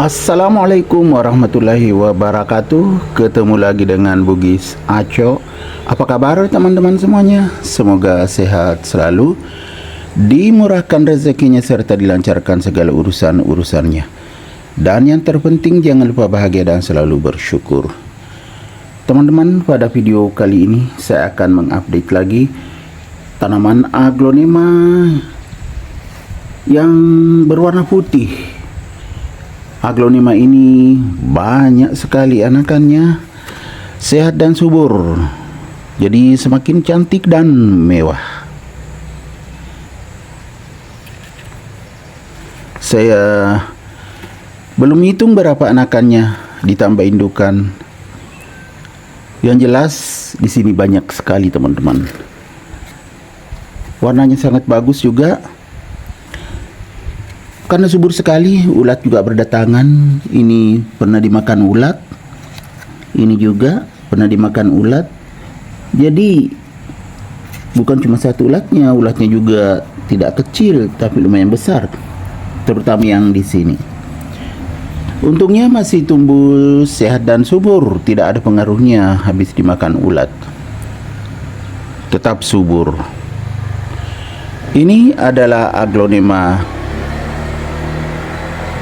Assalamualaikum warahmatullahi wabarakatuh. Ketemu lagi dengan Bugis Aco. Apa kabar teman-teman semuanya? Semoga sehat selalu, dimurahkan rezekinya serta dilancarkan segala urusan-urusannya. Dan yang terpenting jangan lupa bahagia dan selalu bersyukur. Teman-teman, pada video kali ini saya akan mengupdate lagi tanaman aglonema yang berwarna putih. Aglonema ini banyak sekali anakannya, sehat dan subur, jadi semakin cantik dan mewah. Saya belum hitung berapa anakannya ditambah indukan. Yang jelas di sini banyak sekali teman-teman. Warnanya sangat bagus juga. Karena subur sekali, ulat juga berdatangan. Ini pernah dimakan ulat, ini juga pernah dimakan ulat. Jadi bukan cuma satu ulatnya juga tidak kecil, tapi lumayan besar, terutama yang di sini. Untungnya masih tumbuh sehat dan subur, tidak ada pengaruhnya habis dimakan ulat. Tetap subur. Ini adalah aglonema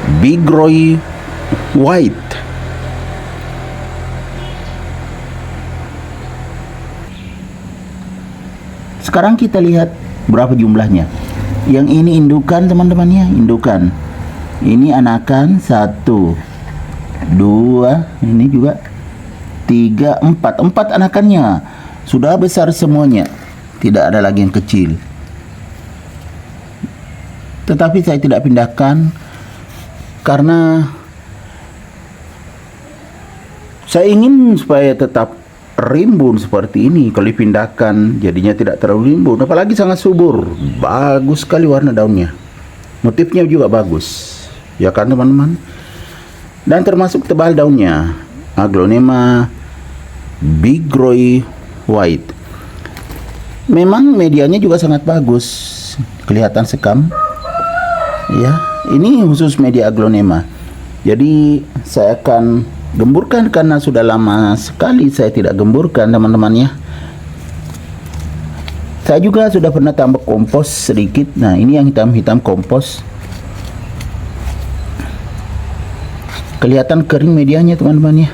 Bigroy White. Sekarang kita lihat berapa jumlahnya. Yang ini indukan teman-teman ya, indukan. Ini anakan 1, 2, ini juga 3, 4 anakannya. Sudah besar semuanya, tidak ada lagi yang kecil. Tetapi saya tidak pindahkan karena saya ingin supaya tetap rimbun seperti ini. Kalau dipindahkan jadinya tidak terlalu rimbun, apalagi sangat subur. Bagus sekali warna daunnya, motifnya juga bagus, ya kan teman-teman. Dan termasuk tebal daunnya, aglonema Bigroy White. Memang medianya juga sangat bagus, kelihatan sekam ya. Ini khusus media aglonema. Jadi saya akan gemburkan karena sudah lama sekali saya tidak gemburkan teman-teman ya. Saya juga sudah pernah tambah kompos sedikit. Nah, ini yang hitam-hitam kompos. Kelihatan kering medianya teman-teman ya.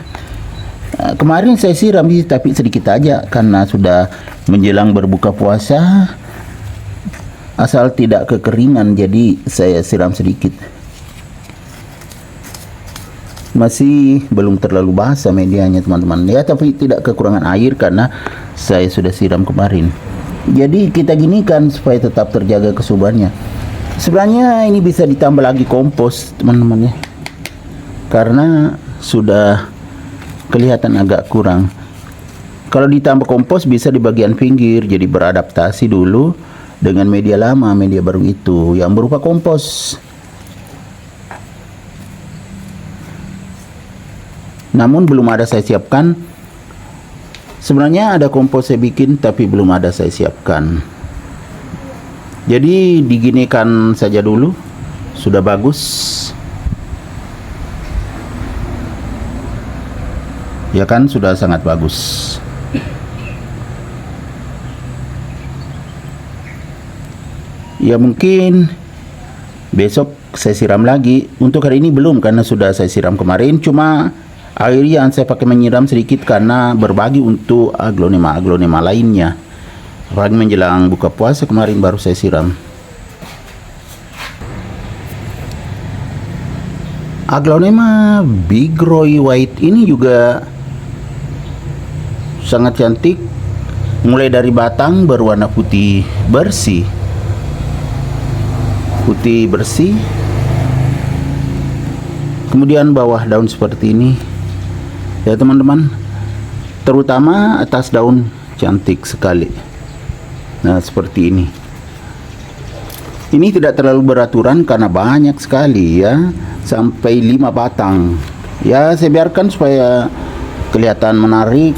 Kemarin saya siram tapi sedikit aja karena sudah menjelang berbuka puasa. Asal tidak kekeringan, jadi saya siram sedikit. Masih belum terlalu basah medianya teman-teman ya, tapi tidak kekurangan air karena saya sudah siram kemarin. Jadi kita ginikan supaya tetap terjaga kesuburannya. Sebenarnya ini bisa ditambah lagi kompos teman-teman ya, karena sudah kelihatan agak kurang. Kalau ditambah kompos bisa di bagian pinggir, jadi beradaptasi dulu dengan media lama, media baru itu yang berupa kompos. Namun belum ada saya siapkan. Sebenarnya ada kompos saya bikin tapi belum ada saya siapkan. Jadi diginikan saja dulu. Sudah bagus. Ya kan, sudah sangat bagus. Ya mungkin besok saya siram lagi. Untuk hari ini belum karena sudah saya siram kemarin. Cuma air yang saya pakai menyiram sedikit karena berbagi untuk aglonema lainnya. Apalagi menjelang buka puasa kemarin baru saya siram. Aglonema Bigroy White ini juga sangat cantik. Mulai dari batang berwarna putih bersih. Kemudian bawah daun seperti ini ya teman-teman, terutama atas daun cantik sekali. Nah seperti ini. Ini tidak terlalu beraturan karena banyak sekali ya, sampai 5 batang ya. Saya biarkan supaya kelihatan menarik,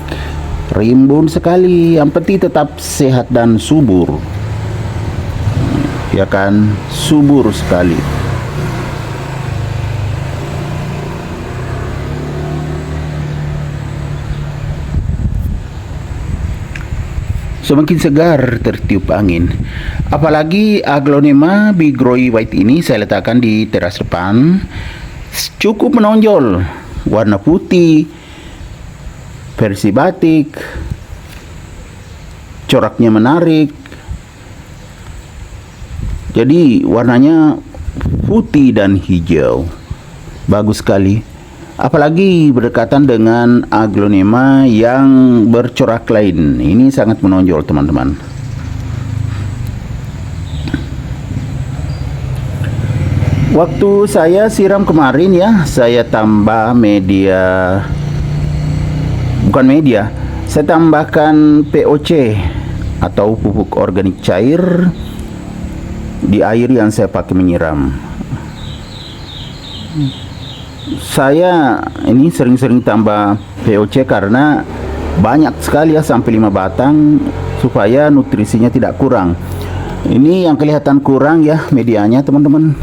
rimbun sekali. Yang penting tetap sehat dan subur, ya kan, subur sekali. semakin segar tertiup angin. Apalagi Aglonema bigroi white ini saya letakkan di teras depan, cukup menonjol, warna putih, versi batik, coraknya menarik. Jadi warnanya putih dan hijau, bagus sekali. Apalagi berdekatan dengan Aglonema yang bercorak lain, ini sangat menonjol teman-teman. Waktu saya siram kemarin ya, saya tambah saya tambahkan POC atau pupuk organik cair di air yang saya pakai menyiram. Saya ini sering-sering tambah POC karena banyak sekali ya, sampai 5 batang, supaya nutrisinya tidak kurang. Ini yang kelihatan kurang ya medianya teman-teman.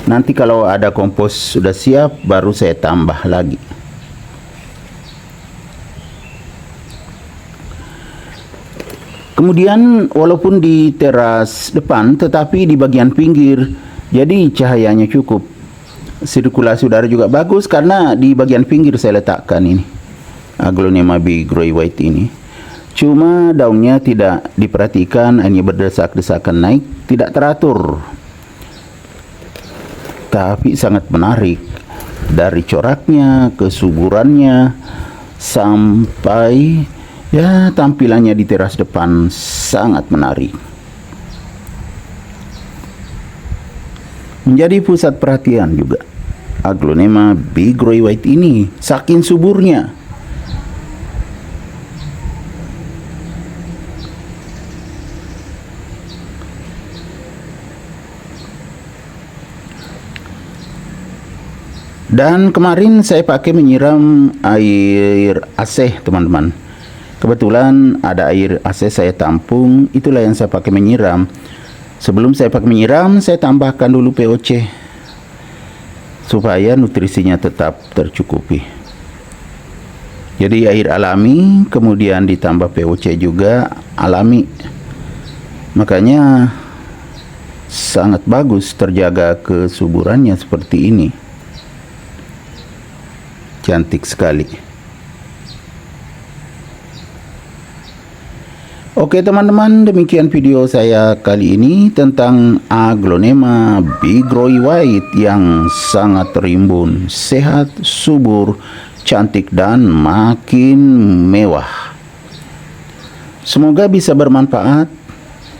Nanti kalau ada kompos sudah siap baru saya tambah lagi. Kemudian walaupun di teras depan tetapi di bagian pinggir, jadi cahayanya cukup. Sirkulasi udara juga bagus karena di bagian pinggir saya letakkan ini Aglonema bigroi white ini. Cuma daunnya tidak diperhatikan, hanya berdesak-desakan naik, tidak teratur. Tapi sangat menarik dari coraknya, kesuburannya, sampai ya tampilannya di teras depan sangat menarik. Menjadi pusat perhatian juga Aglonema bigroi white ini, saking suburnya. Dan kemarin saya pakai menyiram air AC teman-teman. Kebetulan ada air AC saya tampung, itulah yang saya pakai menyiram. Sebelum saya pakai menyiram, saya tambahkan dulu POC supaya nutrisinya tetap tercukupi. Jadi air alami, kemudian ditambah POC juga alami. Makanya sangat bagus, terjaga kesuburannya seperti ini. Cantik sekali. Oke teman-teman, demikian video saya kali ini tentang Aglonema bigroi white yang sangat rimbun, sehat, subur, cantik dan makin mewah. Semoga bisa bermanfaat,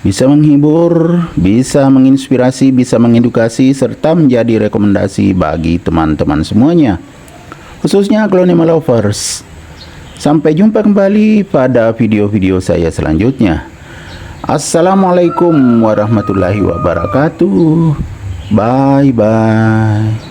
bisa menghibur, bisa menginspirasi, bisa mengedukasi, serta menjadi rekomendasi bagi teman-teman semuanya, khususnya Aglonema lovers. Sampai jumpa kembali pada video-video saya selanjutnya. Assalamualaikum warahmatullahi wabarakatuh. Bye bye.